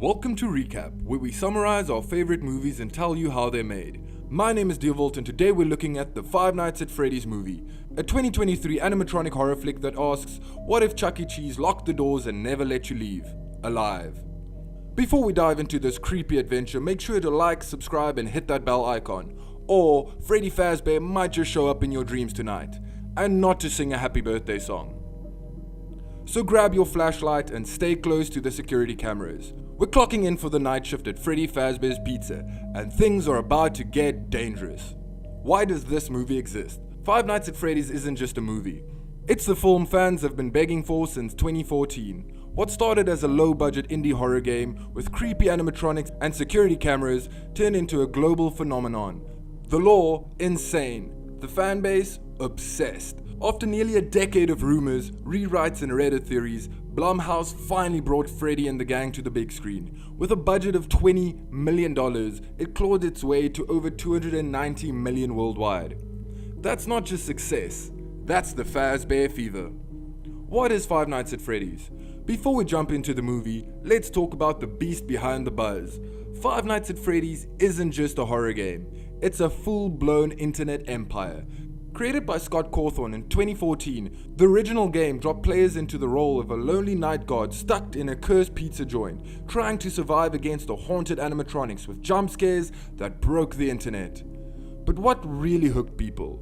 Welcome to Recap, where we summarize our favorite movies and tell you how they're made. My name is Deovolt and today we're looking at the Five Nights at Freddy's movie, a 2023 animatronic horror flick that asks, what if Chuck E. Cheese locked the doors and never let you leave, alive? Before we dive into this creepy adventure, make sure to like, subscribe and hit that bell icon, or Freddy Fazbear might just show up in your dreams tonight, and not to sing a happy birthday song. So grab your flashlight and stay close to the security cameras. We're clocking in for the night shift at Freddy Fazbear's Pizza, and things are about to get dangerous. Why does this movie exist? Five Nights at Freddy's isn't just a movie. It's the film fans have been begging for since 2014. What started as a low-budget indie horror game with creepy animatronics and security cameras turned into a global phenomenon. The lore, insane. The fanbase, obsessed. After nearly a decade of rumors, rewrites and Reddit theories, Blumhouse finally brought Freddy and the gang to the big screen. With a budget of $20 million, it clawed its way to over 290 million worldwide. That's not just success, that's the Fazbear fever. What is Five Nights at Freddy's? Before we jump into the movie, let's talk about the beast behind the buzz. Five Nights at Freddy's isn't just a horror game, it's a full-blown internet empire. Created by Scott Cawthon in 2014, the original game dropped players into the role of a lonely night guard stuck in a cursed pizza joint, trying to survive against the haunted animatronics with jump scares that broke the internet. But what really hooked people?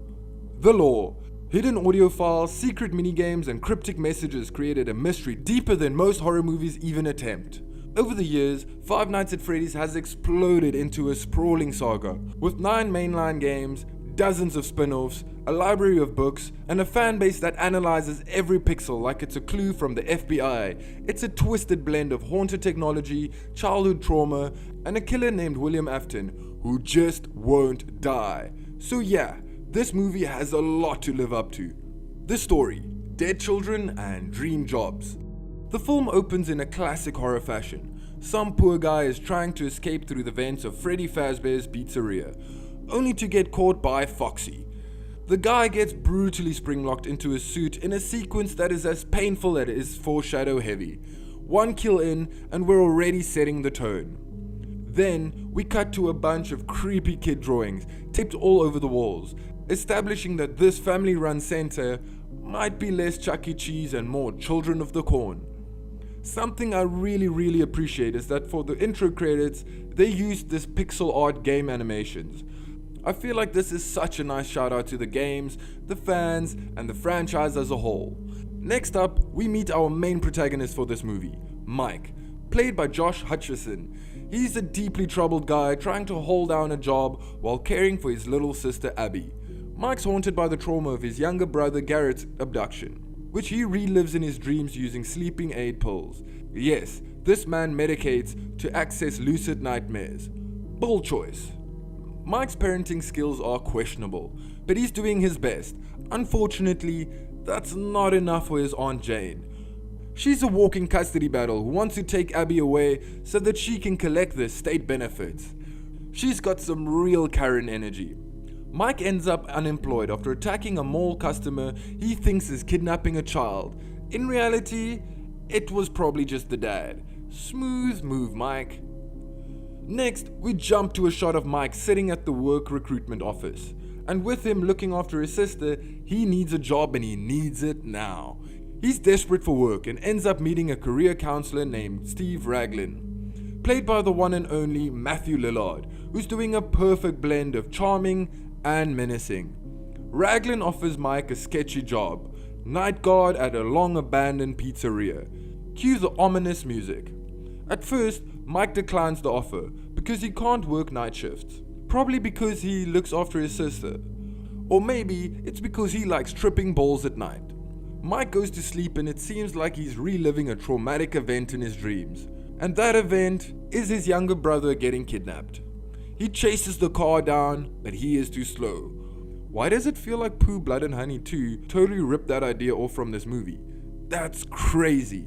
The lore. Hidden audio files, secret minigames, and cryptic messages created a mystery deeper than most horror movies even attempt. Over the years, Five Nights at Freddy's has exploded into a sprawling saga, with 9 mainline games, dozens of spin-offs, a library of books, and a fan base that analyzes every pixel like it's a clue from the FBI. It's a twisted blend of haunted technology, childhood trauma, and a killer named William Afton, who just won't die. So yeah, this movie has a lot to live up to. The story, dead children and dream jobs. The film opens in a classic horror fashion. Some poor guy is trying to escape through the vents of Freddy Fazbear's Pizzeria, only to get caught by Foxy. The guy gets brutally spring-locked into a suit in a sequence that is as painful as it is foreshadow heavy. One kill in and we're already setting the tone. Then we cut to a bunch of creepy kid drawings taped all over the walls, establishing that this family-run center might be less Chuck E. Cheese and more Children of the Corn. Something I really appreciate is that for the intro credits, they used this pixel art game animations. I feel like this is such a nice shout out to the games, the fans, and the franchise as a whole. Next up, we meet our main protagonist for this movie, Mike, played by Josh Hutcherson. He's a deeply troubled guy trying to hold down a job while caring for his little sister Abby. Mike's haunted by the trauma of his younger brother Garrett's abduction, which he relives in his dreams using sleeping aid pills. Yes, this man medicates to access lucid nightmares. Bold choice. Mike's parenting skills are questionable, but he's doing his best. Unfortunately, that's not enough for his Aunt Jane. She's a walking custody battle who wants to take Abby away so that she can collect the state benefits. She's got some real Karen energy. Mike ends up unemployed after attacking a mall customer he thinks is kidnapping a child. In reality, it was probably just the dad. Smooth move, Mike. Next, we jump to a shot of Mike sitting at the work recruitment office. And with him looking after his sister, he needs a job and he needs it now. He's desperate for work and ends up meeting a career counselor named Steve Raglan, played by the one and only Matthew Lillard, who's doing a perfect blend of charming and menacing. Raglan offers Mike a sketchy job, night guard at a long-abandoned pizzeria. Cue the ominous music. At first, Mike declines the offer because he can't work night shifts. Probably because he looks after his sister. Or maybe it's because he likes tripping balls at night. Mike goes to sleep and it seems like he's reliving a traumatic event in his dreams. And that event is his younger brother getting kidnapped. He chases the car down, but he is too slow. Why does it feel like Pooh, Blood and Honey 2 totally ripped that idea off from this movie? That's crazy.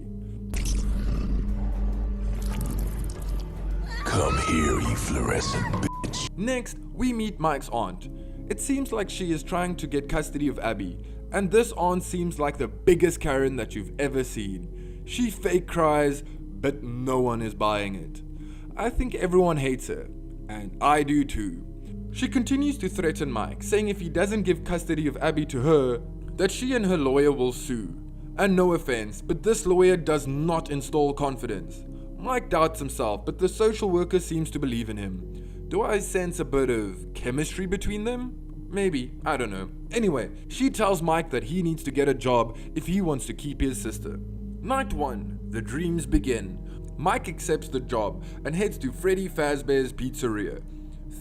Come here, you fluorescent bitch. Next, we meet Mike's aunt. It seems like she is trying to get custody of Abby, and this aunt seems like the biggest Karen that you've ever seen. She fake cries, but no one is buying it. I think everyone hates her, and I do too. She continues to threaten Mike, saying if he doesn't give custody of Abby to her, that she and her lawyer will sue. And no offense, but this lawyer does not install confidence. Mike doubts himself, but the social worker seems to believe in him. Do I sense a bit of chemistry between them? Maybe, I don't know. Anyway, she tells Mike that he needs to get a job if he wants to keep his sister. Night 1, the dreams begin. Mike accepts the job and heads to Freddy Fazbear's Pizzeria.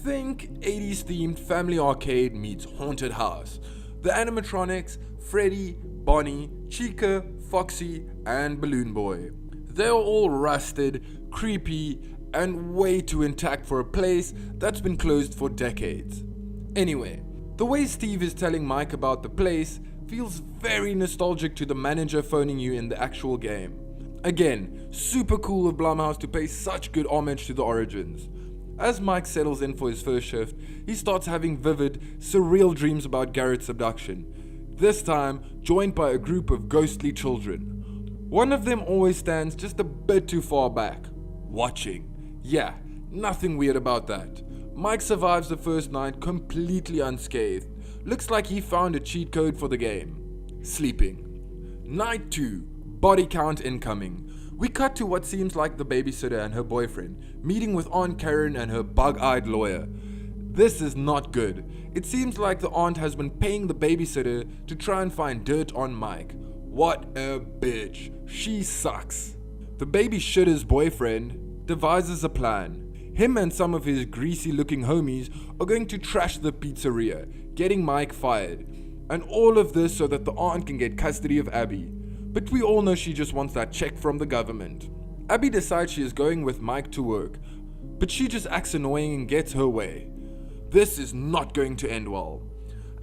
Think 80s themed family arcade meets haunted house. The animatronics, Freddy, Bonnie, Chica, Foxy, and Balloon Boy. They're all rusted, creepy, and way too intact for a place that's been closed for decades. Anyway, the way Steve is telling Mike about the place feels very nostalgic to the manager phoning you in the actual game. Again, super cool of Blumhouse to pay such good homage to the origins. As Mike settles in for his first shift, he starts having vivid, surreal dreams about Garrett's abduction, this time joined by a group of ghostly children. One of them always stands just a bit too far back, watching. Yeah, nothing weird about that. Mike survives the first night completely unscathed. Looks like he found a cheat code for the game. Sleeping. Night 2, body count incoming. We cut to what seems like the babysitter and her boyfriend, meeting with Aunt Karen and her bug-eyed lawyer. This is not good. It seems like the aunt has been paying the babysitter to try and find dirt on Mike. What a bitch. She sucks. The babysitter's boyfriend devises a plan. Him and some of his greasy-looking homies are going to trash the pizzeria, getting Mike fired. And all of this so that the aunt can get custody of Abby. But we all know she just wants that check from the government. Abby decides she is going with Mike to work, but she just acts annoying and gets her way. This is not going to end well.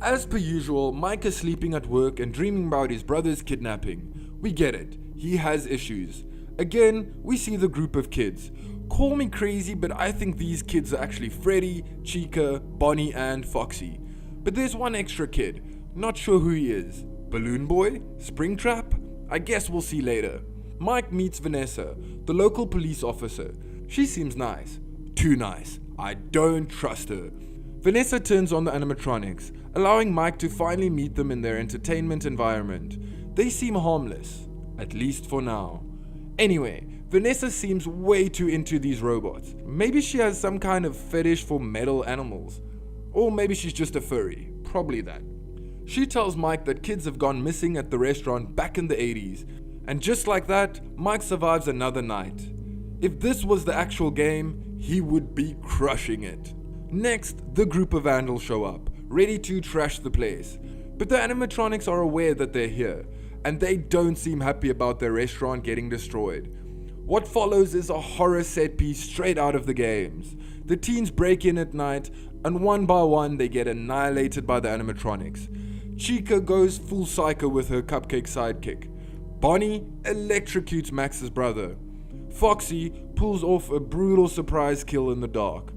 As per usual, Mike is sleeping at work and dreaming about his brother's kidnapping. We get it, he has issues. Again, we see the group of kids. Call me crazy, but I think these kids are actually Freddy, Chica, Bonnie, and Foxy. But there's one extra kid, not sure who he is. Balloon Boy? Springtrap? I guess we'll see later. Mike meets Vanessa, the local police officer. She seems nice. Too nice. I don't trust her. Vanessa turns on the animatronics, allowing Mike to finally meet them in their entertainment environment. They seem harmless, at least for now. Anyway, Vanessa seems way too into these robots. Maybe she has some kind of fetish for metal animals. Or maybe she's just a furry. Probably that. She tells Mike that kids have gone missing at the restaurant back in the 80s. And just like that, Mike survives another night. If this was the actual game, he would be crushing it. Next, the group of Vandals show up, ready to trash the place. But the animatronics are aware that they're here, and they don't seem happy about their restaurant getting destroyed. What follows is a horror set piece straight out of the games. The teens break in at night, and one by one they get annihilated by the animatronics. Chica goes full psycho with her cupcake sidekick. Bonnie electrocutes Max's brother. Foxy pulls off a brutal surprise kill in the dark.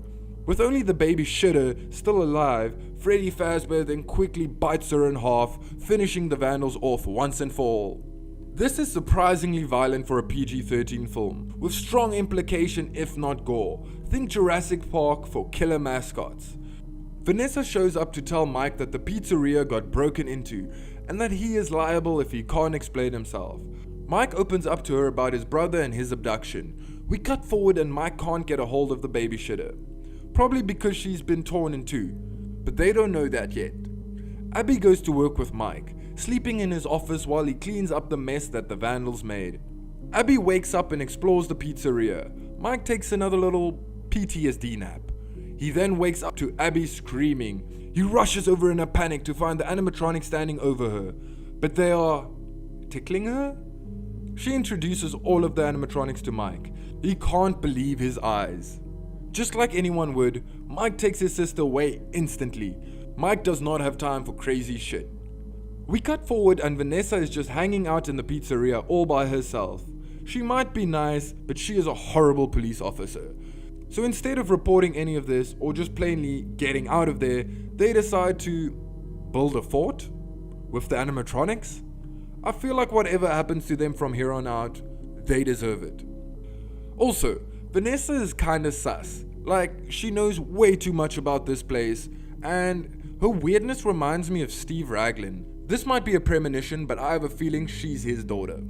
With only the baby shitter still alive, Freddy Fazbear then quickly bites her in half, finishing the Vandals off once and for all. This is surprisingly violent for a PG-13 film, with strong implication if not gore. Think Jurassic Park for killer mascots. Vanessa shows up to tell Mike that the pizzeria got broken into and that he is liable if he can't explain himself. Mike opens up to her about his brother and his abduction. We cut forward and Mike can't get a hold of the baby shitter. Probably because she's been torn in two, but they don't know that yet. Abby goes to work with Mike, sleeping in his office while he cleans up the mess that the Vandals made. Abby wakes up and explores the pizzeria. Mike takes another little PTSD nap. He then wakes up to Abby screaming. He rushes over in a panic to find the animatronic standing over her, but they are tickling her? She introduces all of the animatronics to Mike. He can't believe his eyes. Just like anyone would, Mike takes his sister away instantly. Mike does not have time for crazy shit. We cut forward and Vanessa is just hanging out in the pizzeria all by herself. She might be nice, but she is a horrible police officer. So instead of reporting any of this or just plainly getting out of there, they decide to build a fort with the animatronics. I feel like whatever happens to them from here on out, they deserve it. Also, Vanessa is kinda sus. Like, she knows way too much about this place, and her weirdness reminds me of Steve Raglan. This might be a premonition, but I have a feeling she's his daughter.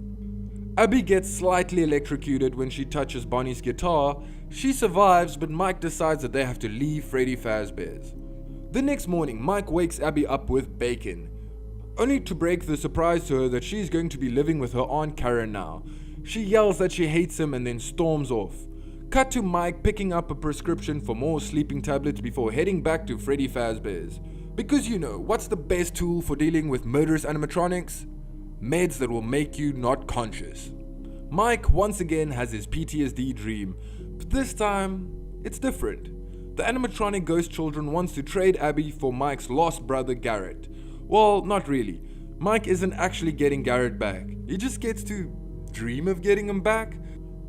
Abby gets slightly electrocuted when she touches Bonnie's guitar. She survives, but Mike decides that they have to leave Freddy Fazbear's. The next morning, Mike wakes Abby up with bacon, only to break the surprise to her that she's going to be living with her Aunt Karen now. She yells that she hates him and then storms off. Cut to Mike picking up a prescription for more sleeping tablets before heading back to Freddy Fazbear's. Because you know, what's the best tool for dealing with murderous animatronics? Meds that will make you not conscious. Mike once again has his PTSD dream, but this time, it's different. The animatronic ghost children wants to trade Abby for Mike's lost brother Garrett. Well, not really. Mike isn't actually getting Garrett back. He just gets to dream of getting him back.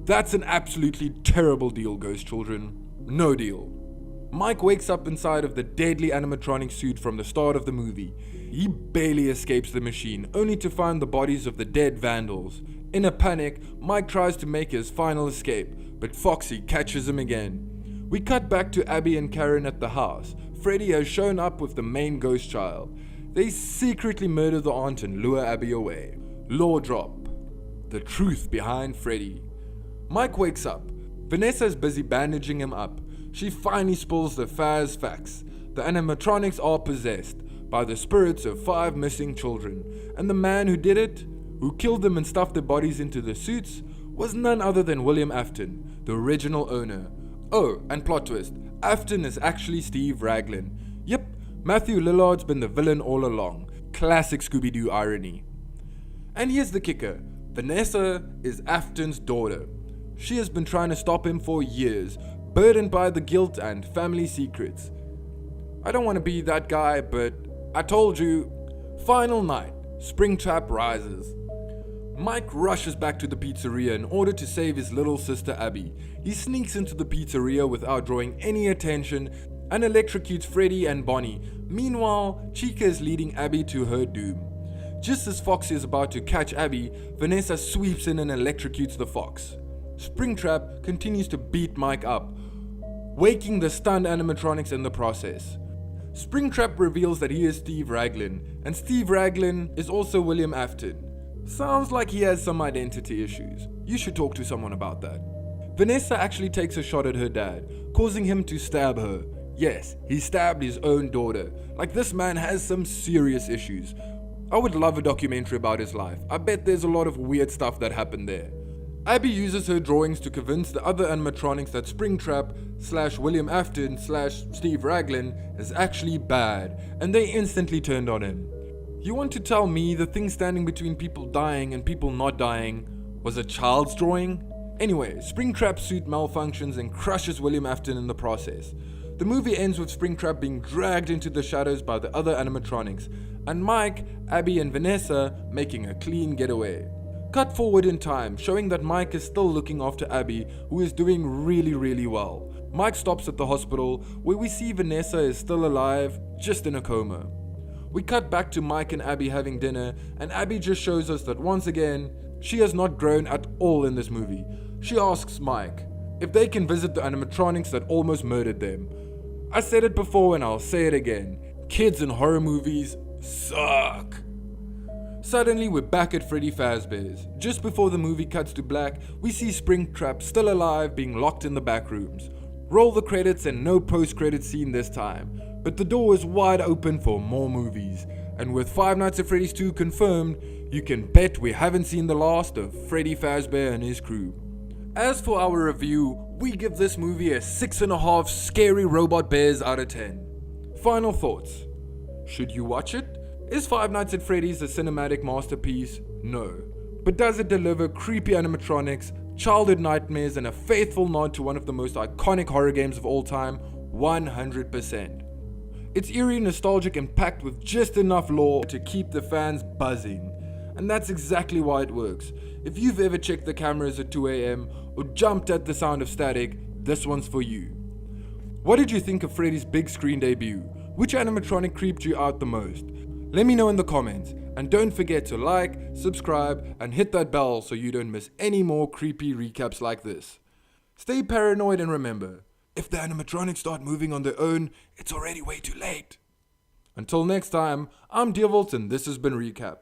That's an absolutely terrible deal, ghost children. No deal. Mike wakes up inside of the deadly animatronic suit from the start of the movie. He barely escapes the machine, only to find the bodies of the dead Vandals. In a panic, Mike tries to make his final escape, but Foxy catches him again. We cut back to Abby and Karen at the house. Freddy has shown up with the main ghost child. They secretly murder the aunt and lure Abby away. Law drop. The truth behind Freddy. Mike wakes up. Vanessa is busy bandaging him up. She finally spills the Faz facts. The animatronics are possessed by the spirits of 5 missing children, and the man who did it, who killed them and stuffed their bodies into the suits, was none other than William Afton, the original owner. Oh, and plot twist, Afton is actually Steve Raglan. Yep, Matthew Lillard's been the villain all along. Classic Scooby-Doo irony. And here's the kicker, Vanessa is Afton's daughter. She has been trying to stop him for years, burdened by the guilt and family secrets. I don't want to be that guy, but I told you. Final night, Springtrap rises. Mike rushes back to the pizzeria in order to save his little sister Abby. He sneaks into the pizzeria without drawing any attention and electrocutes Freddy and Bonnie. Meanwhile, Chica is leading Abby to her doom. Just as Foxy is about to catch Abby, Vanessa sweeps in and electrocutes the fox. Springtrap continues to beat Mike up, waking the stunned animatronics in the process. Springtrap reveals that he is Steve Raglan, and Steve Raglan is also William Afton. Sounds like he has some identity issues. You should talk to someone about that. Vanessa actually takes a shot at her dad, causing him to stab her. Yes, he stabbed his own daughter. Like, this man has some serious issues. I would love a documentary about his life. I bet there's a lot of weird stuff that happened there. Abby uses her drawings to convince the other animatronics that Springtrap / William Afton / Steve Raglan is actually bad, and they instantly turned on him. You want to tell me the thing standing between people dying and people not dying was a child's drawing? Anyway, Springtrap's suit malfunctions and crushes William Afton in the process. The movie ends with Springtrap being dragged into the shadows by the other animatronics, and Mike, Abby and Vanessa making a clean getaway. Cut forward in time, showing that Mike is still looking after Abby, who is doing really well. Mike stops at the hospital, where we see Vanessa is still alive, just in a coma. We cut back to Mike and Abby having dinner, and Abby just shows us that once again, she has not grown at all in this movie. She asks Mike if they can visit the animatronics that almost murdered them. I said it before and I'll say it again. Kids in horror movies suck. Suddenly, we're back at Freddy Fazbear's. Just before the movie cuts to black, we see Springtrap still alive being locked in the back rooms. Roll the credits and no post-credit scene this time. But the door is wide open for more movies. And with Five Nights at Freddy's 2 confirmed, you can bet we haven't seen the last of Freddy Fazbear and his crew. As for our review, we give this movie a 6.5 scary robot bears out of 10. Final thoughts. Should you watch it? Is Five Nights at Freddy's a cinematic masterpiece? No. But does it deliver creepy animatronics, childhood nightmares, and a faithful nod to one of the most iconic horror games of all time? 100%. It's eerie, nostalgic, and packed with just enough lore to keep the fans buzzing. And that's exactly why it works. If you've ever checked the cameras at 2 a.m. or jumped at the sound of static, this one's for you. What did you think of Freddy's big screen debut? Which animatronic creeped you out the most? Let me know in the comments, and don't forget to like, subscribe, and hit that bell so you don't miss any more creepy recaps like this. Stay paranoid and remember, if the animatronics start moving on their own, it's already way too late. Until next time, I'm Deervolt and this has been Recap.